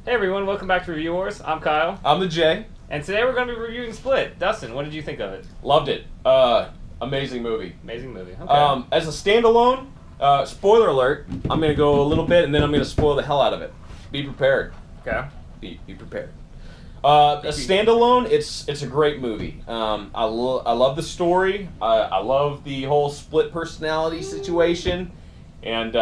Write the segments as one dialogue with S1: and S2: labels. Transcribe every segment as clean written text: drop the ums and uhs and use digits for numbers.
S1: Hey everyone, welcome back to Review Wars. I'm Kyle,
S2: I'm the Jay.
S1: and today we're going to be reviewing Split. Dustin, what did you think of it?
S2: Loved it. Amazing movie.
S1: Amazing movie. Okay.
S2: As a standalone, spoiler alert, I'm going to go a little bit and then I'm going to spoil the hell out of it. Be prepared.
S1: Okay.
S2: Be prepared. A standalone, it's a great movie. I love the story. I love the whole split personality situation, and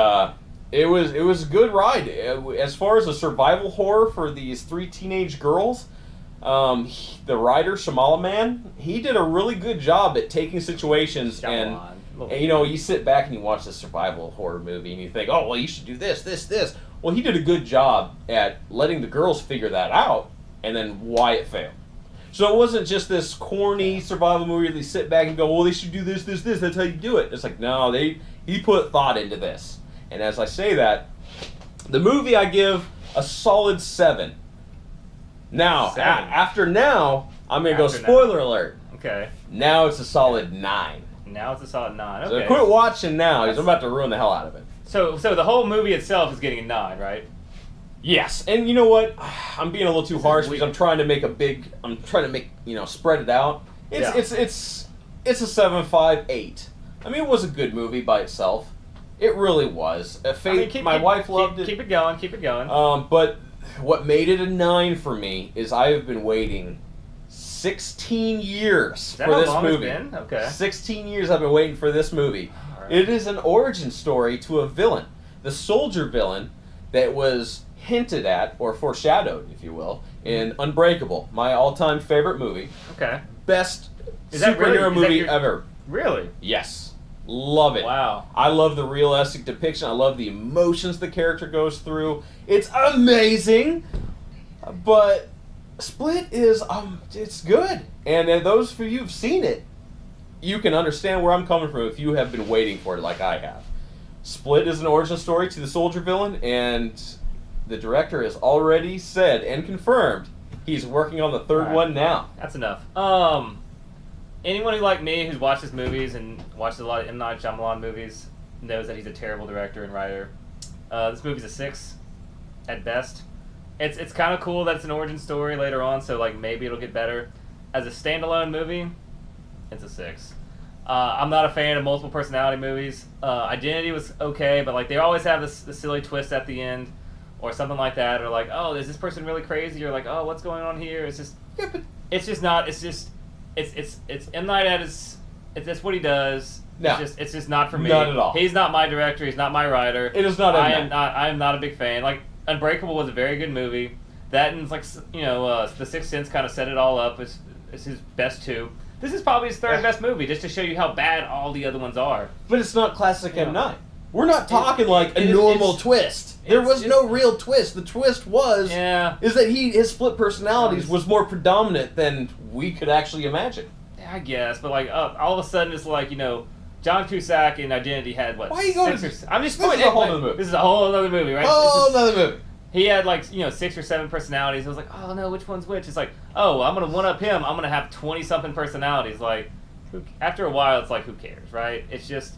S2: it was a good ride. As far as a survival horror for these three teenage girls, the writer Shyamalan Man, he did a really good job at taking situations and you sit back and you watch this survival horror movie and you think, oh well, you should do this, this, this. Well, he did a good job at letting the girls figure that out and then why it failed. So it wasn't just this corny survival movie where they sit back and go, well, they should do this, this, this. That's how you do it. It's like, no, he put thought into this. And as I say that, the movie I give a solid 7. Now, after now, I'm going to go spoiler alert.
S1: Okay.
S2: Now it's a solid 9.
S1: Now it's a solid 9. Okay.
S2: So quit watching now, because I'm about to ruin the hell out of it.
S1: So the whole movie itself is getting a 9, right?
S2: Yes, and you know what? I'm being a little too harsh because I'm trying to make spread it out. It's a 7.5, 8. I mean, it was a good movie by itself. It really was. My wife loved it.
S1: Keep it going. Keep it going.
S2: But what made it a 9 for me is I have been waiting 16 years for this movie.
S1: It's been? Okay.
S2: 16 years I've been waiting for this movie.
S1: Right.
S2: It is an origin story to a villain, the soldier villain that was hinted at or foreshadowed, if you will, in Unbreakable, my all-time favorite movie.
S1: Okay.
S2: Best superhero movie ever.
S1: Really?
S2: Yes. Love it.
S1: Wow.
S2: I love the realistic depiction. I love the emotions the character goes through. It's amazing. But Split is it's good. And those of you who've seen it, you can understand where I'm coming from if you have been waiting for it like I have. Split is an origin story to the soldier villain, and the director has already said and confirmed he's working on the third one now.
S1: That's enough. Anyone who, like me, who's watched his movies and watches a lot of M. Night Shyamalan movies knows that he's a terrible director and writer. This movie's a 6 at best. It's kind of cool that it's an origin story later on, so like maybe it'll get better. As a standalone movie, it's a 6. I'm not a fan of multiple personality movies. Identity was okay, but like they always have this silly twist at the end, or something like that, or like, oh, is this person really crazy? Or like, oh, what's going on here? It's just M. Night at his. It's what he does.
S2: No.
S1: It's just not for me.
S2: Not at all.
S1: He's not my director. He's not my writer.
S2: It is not.
S1: I am not a big fan. Like Unbreakable was a very good movie. That and like The Sixth Sense kind of set it all up. It's his best 2. This is probably his third best movie, just to show you how bad all the other ones are.
S2: But it's not classic M. Night. We're not talking a normal twist. There was no real twist. The twist is that his split personalities was more predominant than we could actually imagine.
S1: I guess, but like all of a sudden it's like John Cusack in Identity had what?
S2: Why are you going to?
S1: I'm just.
S2: This is a whole other movie.
S1: This is a whole other movie, right?
S2: Whole other movie.
S1: He had 6 or 7 personalities. I was like, oh no, which one's which? It's like, oh, I'm gonna one up him. I'm gonna have 20-something personalities. Like, after a while, it's like, who cares, right? It's just,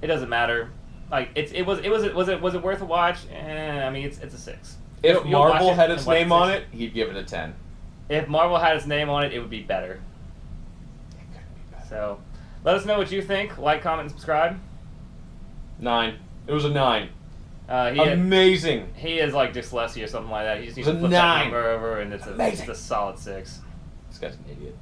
S1: it doesn't matter. Like, was it worth a watch? I mean, it's a 6.
S2: If Marvel had its name on it, he'd give it a 10.
S1: If Marvel had its name on it, it would be better.
S2: It couldn't be better.
S1: So, let us know what you think. Like, comment, and subscribe.
S2: 9. It was a 9.
S1: Amazing. He is like dyslexia or something like that. He just needs to flip that number over, and it's a solid 6.
S2: This guy's an idiot.